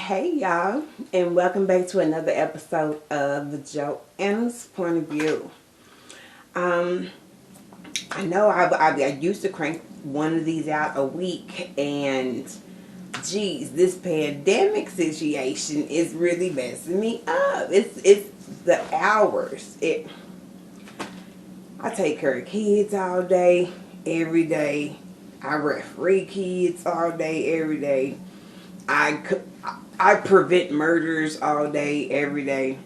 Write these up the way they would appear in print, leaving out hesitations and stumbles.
Hey y'all, and welcome back to another episode of the JoAnna's Point of View. I know I used to crank one of these out a week, and geez, this pandemic situation is really messing me up. It's the hours. I take care of kids all day, every day. I referee kids all day, every day. I prevent murders all day, every day.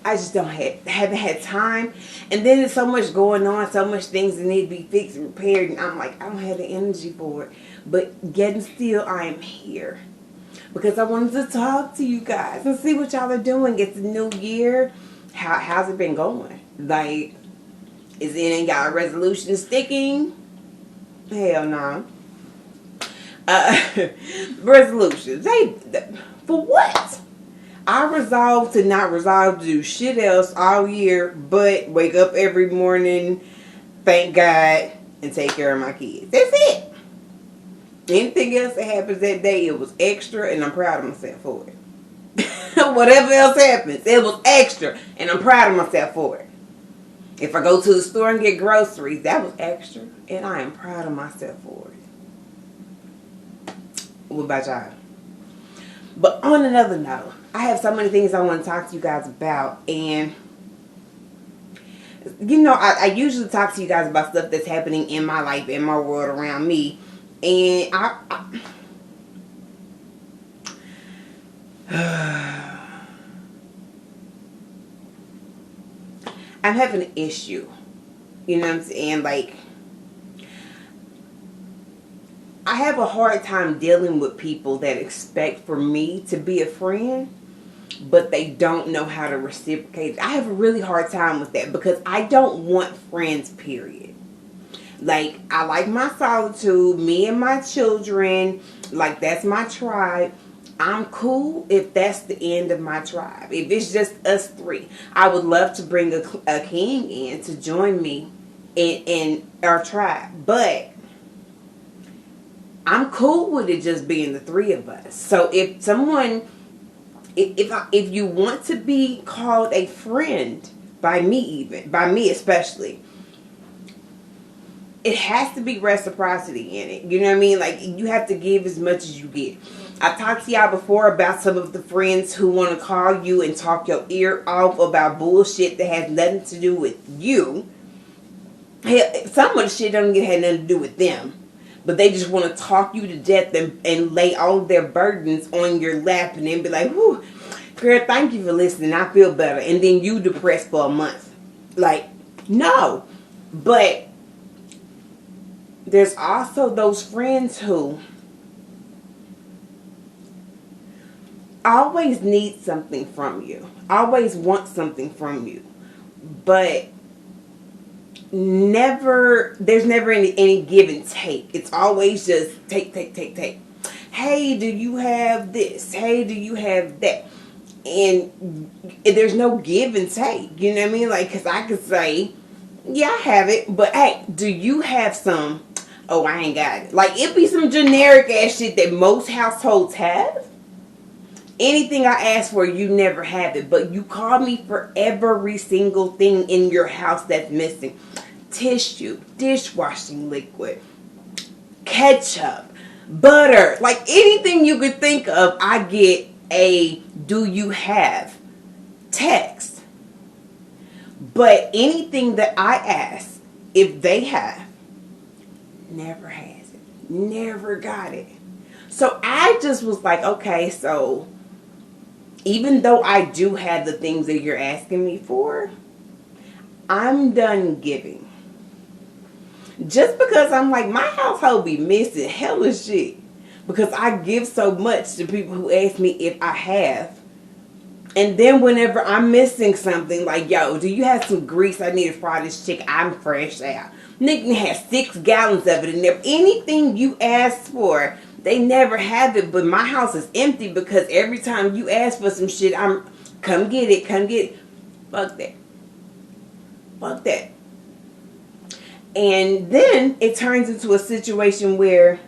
I just haven't had time. And then there's so much going on, so much things that need to be fixed and repaired. And I'm like, I don't have the energy for it. But yet still, I am here. Because I wanted to talk to you guys and see what y'all are doing. It's a new year. How's it been going? Like, is any of y'all resolution sticking? Hell no. Resolutions. For what? I resolved to not resolve to do shit else all year but wake up every morning, thank God, and take care of my kids. That's it. Anything else that happens that day, it was extra and I'm proud of myself for it. Whatever else happens, it was extra and I'm proud of myself for it. If I go to the store and get groceries, that was extra and I am proud of myself for it. What about y'all? But on another note, I have so many things I want to talk to you guys about. And, you know, I usually talk to you guys about stuff that's happening in my life, in my world, around me. And I'm having an issue. You know what I'm saying? Like, I have a hard time dealing with people that expect for me to be a friend, but they don't know how to reciprocate. I have a really hard time with that because I don't want friends, period. Like, I like my solitude, me and my children, like that's my tribe. I'm cool if that's the end of my tribe. If it's just us three, I would love to bring a king in to join me in our tribe, but I'm cool with it just being the three of us. So if someone, if you want to be called a friend by me especially, it has to be reciprocity in it. You know what I mean? Like, you have to give as much as you get. I talked to y'all before about some of the friends who want to call you and talk your ear off about bullshit that has nothing to do with you. Hell, some of the shit don't have nothing to do with them. But they just want to talk you to death and lay all their burdens on your lap and then be like, whew, girl, thank you for listening. I feel better. And then you depressed for a month. Like, no. But there's also those friends who always need something from you. Always want something from you. But there's never any give and take. It's always just take. Hey, do you have this? Hey, do you have that? And there's no give and take. You know what I mean? Like, because I could say, yeah, I have it, but hey, do you have some? Oh, I ain't got it. Like, it be some generic ass shit that most households have. Anything I ask for, you never have it. But you call me for every single thing in your house that's missing. Tissue, dishwashing liquid, ketchup, butter. Like, anything you could think of, I get a do you have text. But anything that I ask, if they have, never has it. Never got it. So I just was like, okay, so even though I do have the things that you're asking me for, I'm done giving. Just because I'm like, my household be missing hella shit. Because I give so much to people who ask me if I have. And then whenever I'm missing something, like, yo, do you have some grease? I need to fry this chicken. I'm fresh out. Nigga has 6 gallons of it. And if anything you ask for, they never have it. But my house is empty because every time you ask for some shit, I'm, come get it. Fuck that. Fuck that. And then it turns into a situation where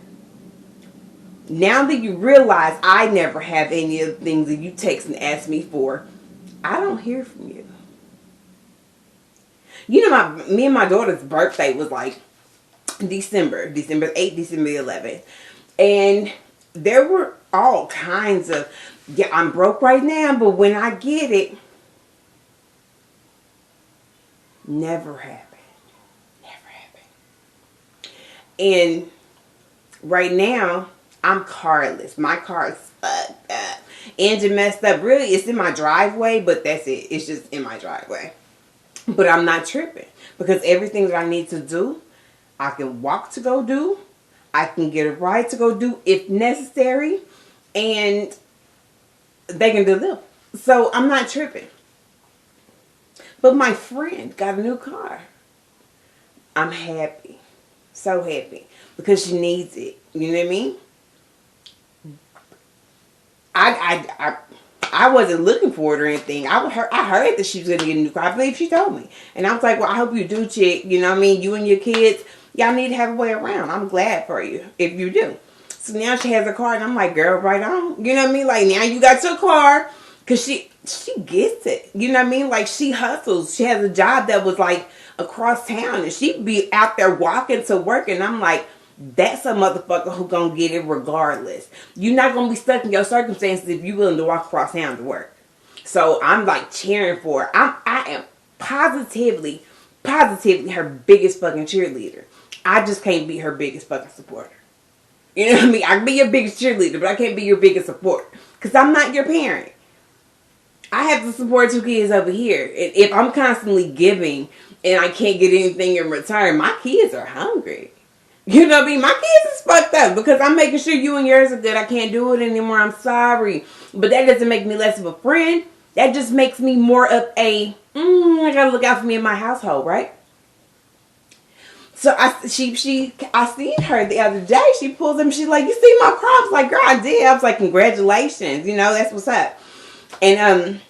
Now that you realize I never have any of the things that you text and ask me for, I don't hear from you. You know, me and my daughter's birthday was like December 8th, December 11th. And there were all kinds of, yeah, I'm broke right now, but when I get it, never happened. Never happened. And right now, I'm carless. My car is fucked up. Engine messed up. Really, it's in my driveway, but that's it. It's just in my driveway. But I'm not tripping. Because everything that I need to do, I can walk to go do. I can get a ride to go do if necessary. And they can deliver. So I'm not tripping. But my friend got a new car. I'm happy. So happy. Because she needs it. You know what I mean? I wasn't looking for it or anything. I heard that she was going to get a new car. I believe she told me. And I was like, well, I hope you do, chick. You know what I mean? You and your kids, y'all need to have a way around. I'm glad for you if you do. So now she has a car, and I'm like, girl, right on. You know what I mean? Like, now you got your car. Because she gets it. You know what I mean? Like, she hustles. She has a job that was, like, across town. And she'd be out there walking to work. And I'm like, that's a motherfucker who gonna get it regardless. You're not gonna be stuck in your circumstances if you're willing to walk across town to work. So I'm like cheering for her. I am positively her biggest fucking cheerleader. I just can't be her biggest fucking supporter. You know what I mean? I can be your biggest cheerleader, but I can't be your biggest supporter. Because I'm not your parent. I have to support 2 kids over here. If I'm constantly giving and I can't get anything in return, my kids are hungry. You know what I mean? My kids is fucked up because I'm making sure you and yours are good. I can't do it anymore. I'm sorry. But that doesn't make me less of a friend. That just makes me more of a, I gotta look out for me in my household, right? So I seen her the other day. She pulls them. She's like, you see my car? I was like, girl, I did. I was like, congratulations. You know, that's what's up. And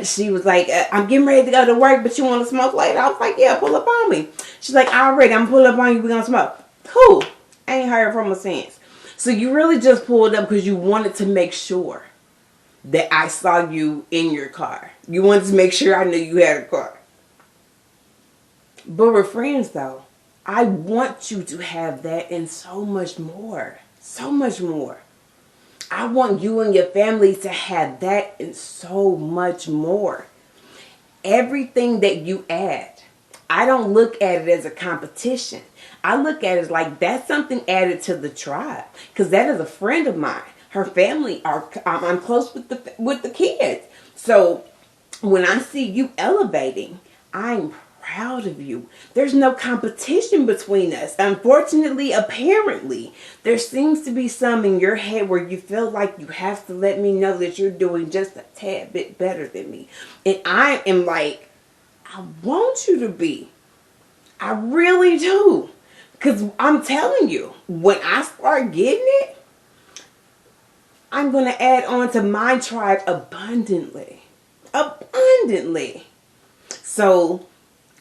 she was like, I'm getting ready to go to work, but you want to smoke later? I was like, yeah, pull up on me. She's like, already, I'm pull up on you. We're going to smoke. Cool. I ain't heard from her since. So you really just pulled up because you wanted to make sure that I saw you in your car. You wanted to make sure I knew you had a car. But we're friends, though. I want you to have that and so much more. So much more. I want you and your family to have that and so much more. Everything that you add, I don't look at it as a competition. I look at it as like that's something added to the tribe. Because that is a friend of mine. Her family I'm close with the kids. So when I see you elevating, I'm proud of you. There's no competition between us. Unfortunately, apparently, there seems to be some in your head where you feel like you have to let me know that you're doing just a tad bit better than me. And I am like, I want you to be. I really do. Because I'm telling you, when I start getting it, I'm going to add on to my tribe abundantly. Abundantly. So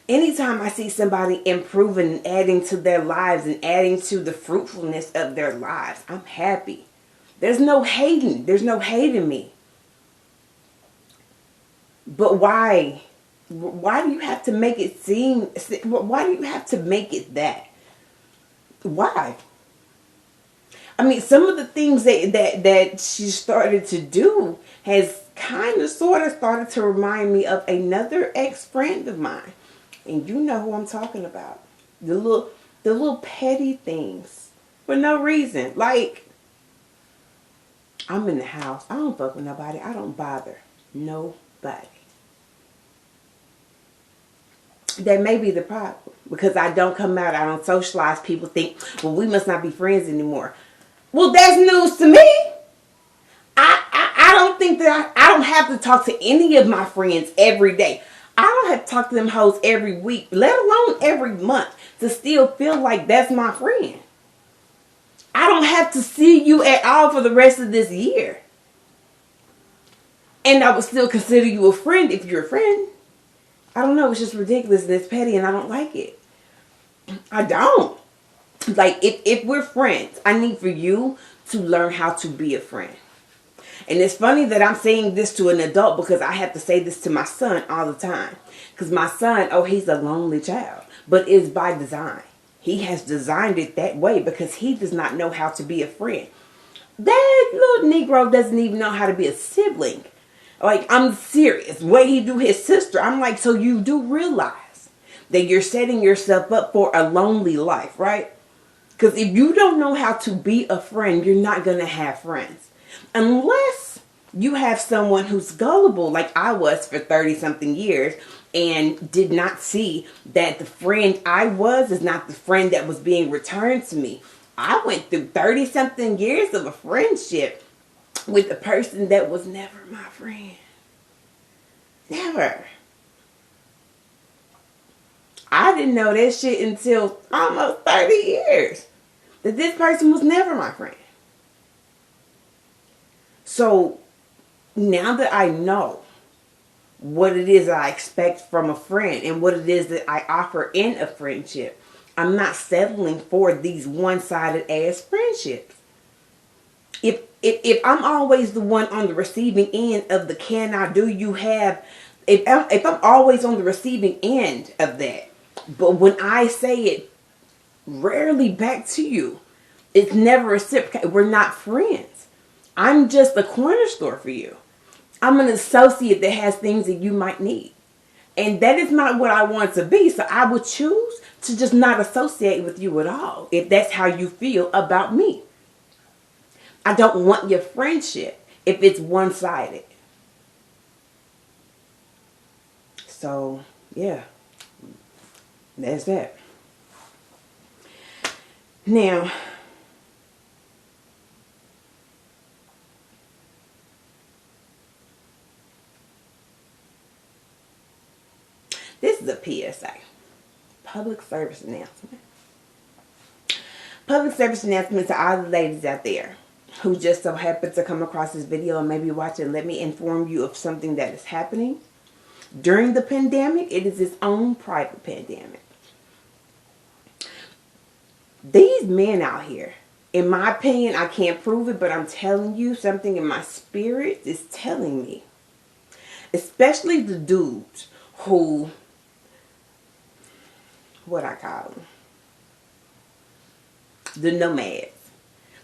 anytime I see somebody improving and adding to their lives and adding to the fruitfulness of their lives, I'm happy. There's no hating. There's no hate in me. But why? Why do you have to make it seem, why do you have to make it that? Why? I mean, some of the things that she started to do has kind of sort of started to remind me of another ex-friend of mine. And you know who I'm talking about. The little petty things for no reason. Like, I'm in the house. I don't fuck with nobody. I don't bother nobody. That may be the problem. Because I don't come out. I don't socialize. People think, well, we must not be friends anymore. Well, that's news to me. I don't think that I don't have to talk to any of my friends every day. I don't have to talk to them hoes every week, let alone every month, to still feel like that's my friend. I don't have to see you at all for the rest of this year. And I would still consider you a friend if you're a friend. I don't know, it's just ridiculous and it's petty and I don't like it. I don't. Like, if we're friends, I need for you to learn how to be a friend. And it's funny that I'm saying this to an adult because I have to say this to my son all the time. Because my son, he's a lonely child, but it's by design. He has designed it that way because he does not know how to be a friend. That little Negro doesn't even know how to be a sibling. Like, I'm serious. The way he do his sister, I'm like, so you do realize that you're setting yourself up for a lonely life, right? Because if you don't know how to be a friend, you're not going to have friends. Unless you have someone who's gullible, like I was for 30-something years, and did not see that the friend I was is not the friend that was being returned to me. I went through 30-something years of a friendship with a person that was never my friend. Never. I didn't know that shit until almost 30 years. That this person was never my friend. So now that I know what it is that I expect from a friend and what it is that I offer in a friendship, I'm not settling for these one-sided ass friendships. If I'm always the one on the receiving end of the can I do you have, if I'm always on the receiving end of that, but when I say it rarely back to you, it's never reciprocated. We're not friends. I'm just a corner store for you. I'm an associate that has things that you might need. And that is not what I want to be. So I would choose to just not associate with you at all if that's how you feel about me. I don't want your friendship if it's one-sided. So, yeah. That's that. Now, this is a PSA. Public service announcement. Public service announcement to all the ladies out there who just so happen to come across this video and maybe watch it. Let me inform you of something that is happening. During the pandemic, it is its own private pandemic. These men out here, in my opinion, I can't prove it, but I'm telling you, something in my spirit is telling me. Especially the dudes who, what I call them, the nomads.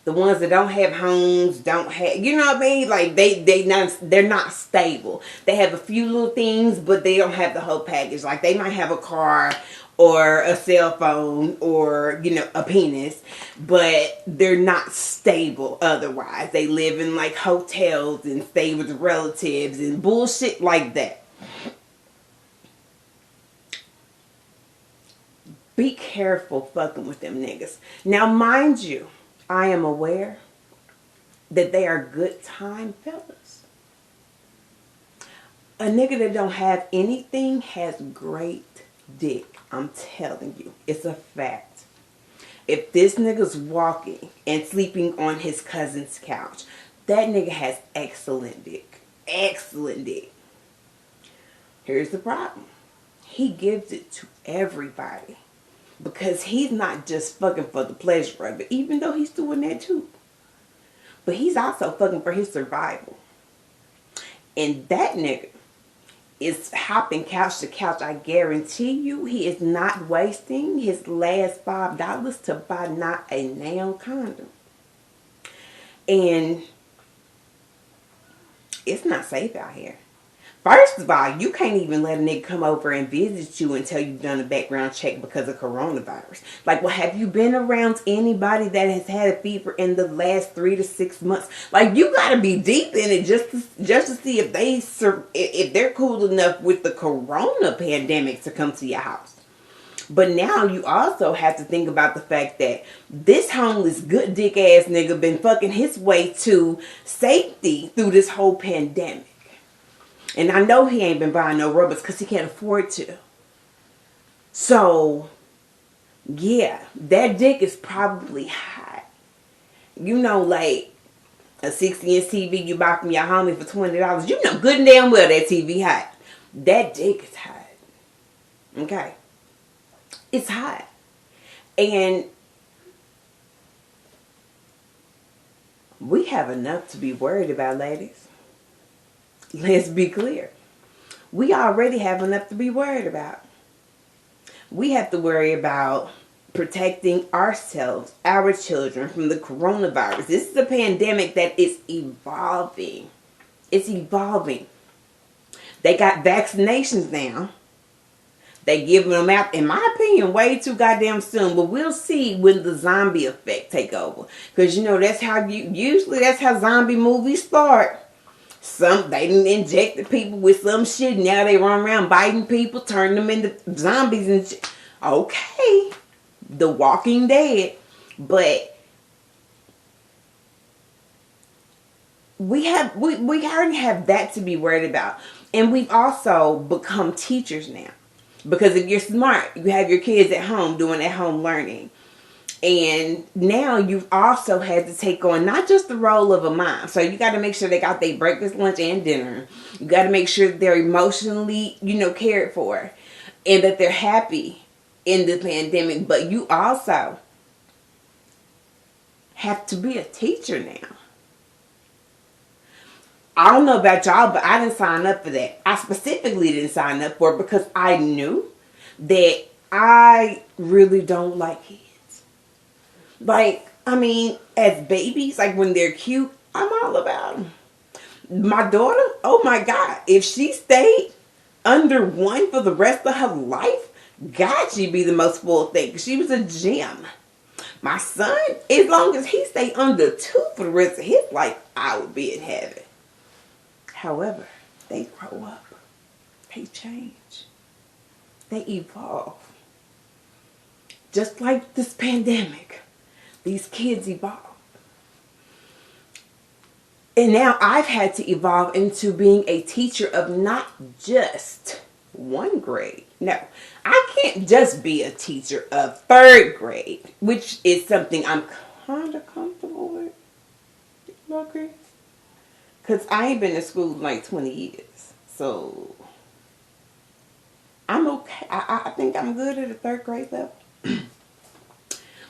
The ones that don't have homes, don't have, you know what I mean? Like they're not stable. They have a few little things, but they don't have the whole package. Like they might have a car or a cell phone or, a penis, but they're not stable otherwise. They live in like hotels and stay with relatives and bullshit like that. Be careful fucking with them niggas. Now, mind you, I am aware that they are good time fellas. A nigga that don't have anything has great dick. I'm telling you. It's a fact. If this nigga's walking and sleeping on his cousin's couch, that nigga has excellent dick. Excellent dick. Here's the problem. He gives it to everybody. Because he's not just fucking for the pleasure of it, even though he's doing that too. But he's also fucking for his survival. And that nigga is hopping couch to couch. I guarantee you he is not wasting his last $5 to buy not a nail condom. And it's not safe out here. First of all, you can't even let a nigga come over and visit you until you've done a background check because of coronavirus. Like, well, have you been around anybody that has had a fever in the last 3 to 6 months? Like, you gotta be deep in it just to see if they're cool enough with the corona pandemic to come to your house. But now you also have to think about the fact that this homeless good dick ass nigga been fucking his way to safety through this whole pandemic. And I know he ain't been buying no rubbers because he can't afford to. So, yeah, that dick is probably hot. Like a 60-inch TV you buy from your homie for $20. You know good and damn well that TV hot. That dick is hot. Okay? It's hot. And We have enough to be worried about, ladies. Let's be clear. We already have enough to be worried about. We have to worry about protecting ourselves, our children from the coronavirus. This is a pandemic that is evolving. It's evolving. They got vaccinations now. They giving them out, in my opinion, way too goddamn soon. But we'll see when the zombie effect take over. Because, that's how usually that's how zombie movies start. They done injected people with some shit. Now they run around biting people, turning them into zombies and shit. Okay. The Walking Dead. But we already have that to be worried about. And we've also become teachers now. Because if you're smart, you have your kids at home doing at-home learning. And now you've also had to take on not just the role of a mom. So you got to make sure they got their breakfast, lunch, and dinner. You got to make sure they're emotionally, cared for. And that they're happy in the pandemic. But you also have to be a teacher now. I don't know about y'all, but I didn't sign up for that. I specifically didn't sign up for it because I knew that I really don't like kids. As babies, when they're cute, I'm all about them. My daughter, oh my God, if she stayed under 1 for the rest of her life, God, she'd be the most spoiled thing. 'Cause she was a gem. My son, as long as he stayed under 2 for the rest of his life, I would be in heaven. However, they grow up. They change. They evolve. Just like this pandemic, these kids evolve. And now I've had to evolve into being a teacher of not just 1 grade. No, I can't just be a teacher of 3rd grade, which is something I'm kind of comfortable with. Okay. Because I ain't been to school in 20 years. So, I'm okay. I think I'm good at a 3rd grade level.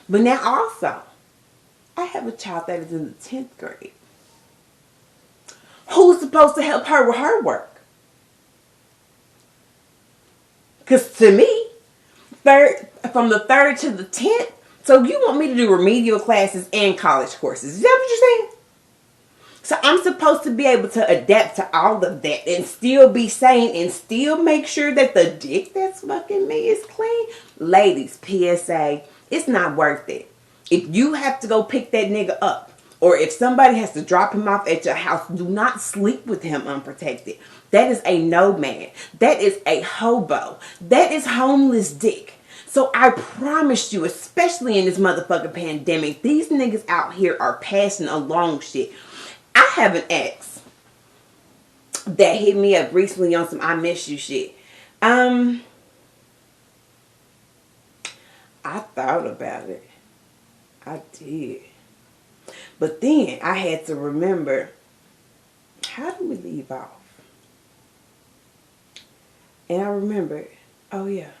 But now also, I have a child that is in the 10th grade. Who's supposed to help her with her work? Because to me, from the 3rd to the 10th, so you want me to do remedial classes and college courses. Is that what you're saying? So I'm supposed to be able to adapt to all of that and still be sane and still make sure that the dick that's fucking me is clean. Ladies, PSA, it's not worth it. If you have to go pick that nigga up, or if somebody has to drop him off at your house, do not sleep with him unprotected. That is a nomad. That is a hobo. That is homeless dick. So I promise you, especially in this motherfucking pandemic, these niggas out here are passing along shit. I have an ex that hit me up recently on some I miss you shit. I thought about it. I did. But then I had to remember, how do we leave off? And I remembered, oh yeah.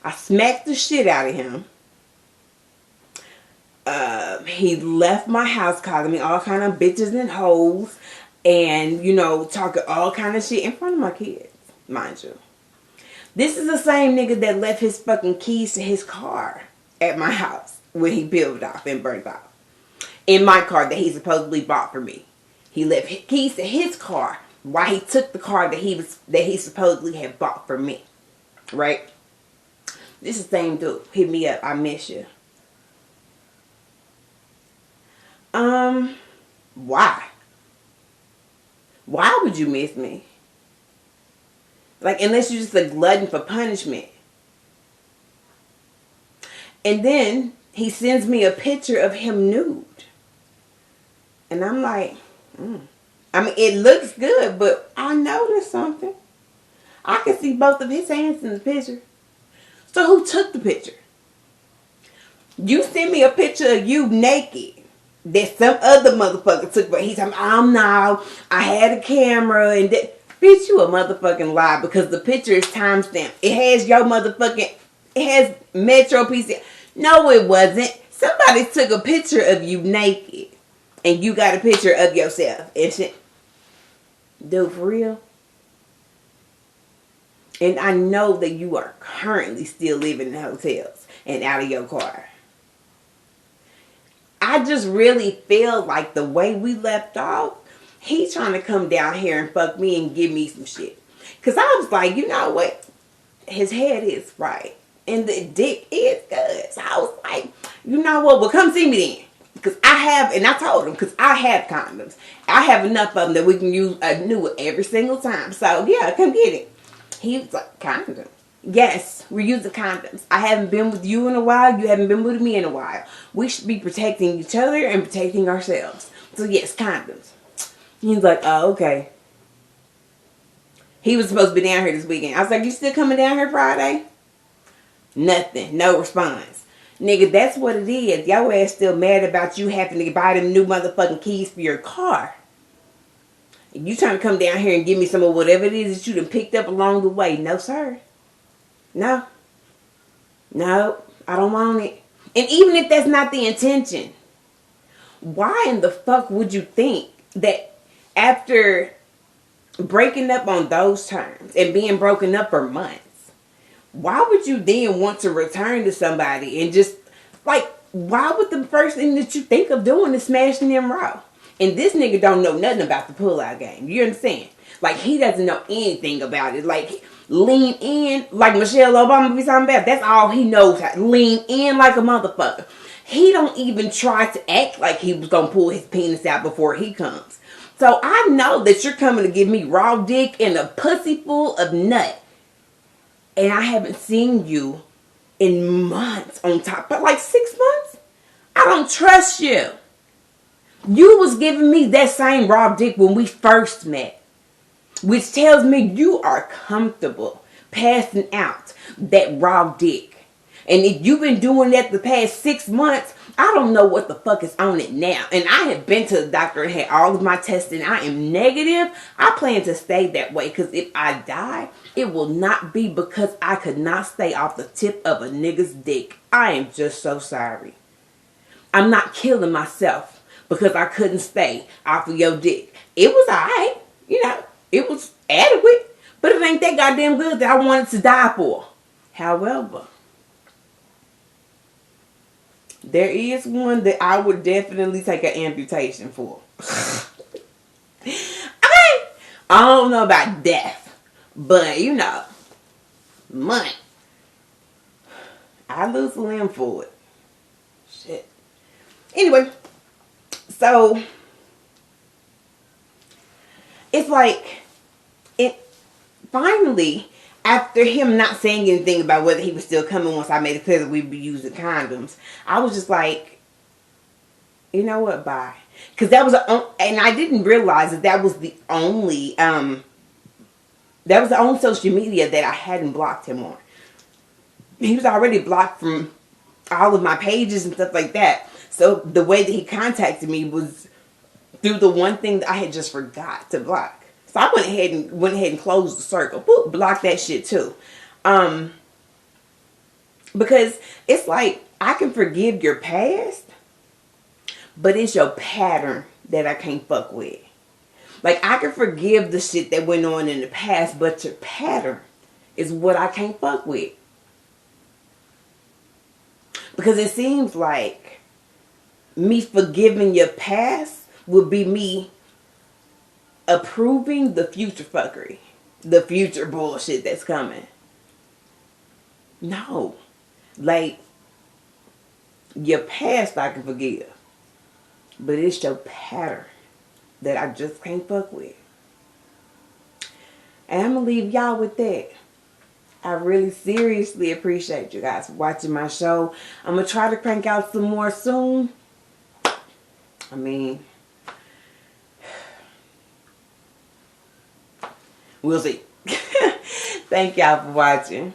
I smacked the shit out of him. He left my house calling me all kind of bitches and hoes and, talking all kind of shit in front of my kids, mind you. This is the same nigga that left his fucking keys to his car at my house when he peeled off and burned off. In my car that he supposedly bought for me. He left his keys to his car while he took the car that he supposedly had bought for me. Right? This is the same dude. Hit me up. I miss you. Why? Why would you miss me? Unless you're just a glutton for punishment. And then he sends me a picture of him nude. And I'm like, it looks good, but I noticed something. I can see both of his hands in the picture. So who took the picture? You sent me a picture of you naked that some other motherfucker took, but he's like, no, I had a camera and that. Bitch, you a motherfucking lie because the picture is timestamped. It has your motherfucking, it has Metro PC. No, it wasn't. Somebody took a picture of you naked. and you got a picture of yourself and shit. Dude, for real? And I know that you are currently still living in hotels and out of your car. I just really feel like the way we left off, he's trying to come down here and fuck me and give me some shit. Because I was like, you know what? His head is right. And the dick is good. So I was like, you know what? Well, come see me then. Because I have, and I told him, because I have condoms. I have enough of them that we can use new every single time. So, yeah, come get it. He was like, condoms? Yes, we're using condoms. I haven't been with you in a while. You haven't been with me in a while. We should be protecting each other and protecting ourselves. So, yes, condoms. He's like, oh, okay. He was supposed to be down here this weekend. I was like, you still coming down here Friday? Nothing. No response. Nigga, that's what it is. Your ass still mad about you having to buy them new motherfucking keys for your car. And you trying to come down here and give me some of whatever it is that you done picked up along the way. No, sir. No. No, I don't want it. And even if that's not the intention, why in the fuck would you think that after breaking up on those terms and being broken up for months, why would you then want to return to somebody and just, like, why would the first thing that you think of doing is smashing them raw? And this nigga don't know nothing about the pull-out game. You understand? Like, he doesn't know anything about it. Like, lean in, like Michelle Obama be talking about. That's all he knows. How to lean in like a motherfucker. He don't even try to act like he was going to pull his penis out before he comes. So I know that you're coming to give me raw dick and a pussy full of nut. And I haven't seen you in months on top. But like 6 months? I don't trust you. You was giving me that same raw dick when we first met. Which tells me you are comfortable passing out that raw dick. And if you've been doing that the past 6 months, I don't know what the fuck is on it now. And I have been to the doctor and had all of my testing. I am negative. I plan to stay that way. Because if I die, it will not be because I could not stay off the tip of a nigga's dick. I am just so sorry. I'm not killing myself because I couldn't stay off of your dick. It was alright. You know, it was adequate. But it ain't that goddamn good that I wanted to die for. However, there is one that I would definitely take an amputation for. I don't know about death, but you know, money. I lose a limb for it. Shit. Anyway, so it's like it finally, after him not saying anything about whether he was still coming once I made it clear that we'd be using condoms, I was just like, you know what, bye. Because that was, and I didn't realize that was the only, social media that I hadn't blocked him on. He was already blocked from all of my pages and stuff like that. So the way that he contacted me was through the one thing that I had just forgot to block. So I went ahead and closed the circle. Boop, blocked that shit too. Because it's like, I can forgive your past, but it's your pattern that I can't fuck with. Like, I can forgive the shit that went on in the past, but your pattern is what I can't fuck with. Because it seems like me forgiving your past would be me approving the future fuckery. The future bullshit that's coming. No. Like, your past I can forgive. But it's your pattern that I just can't fuck with. And I'm going to leave y'all with that. I really seriously appreciate you guys watching my show. I'm going to try to crank out some more soon. I mean, we'll see. Thank y'all for watching.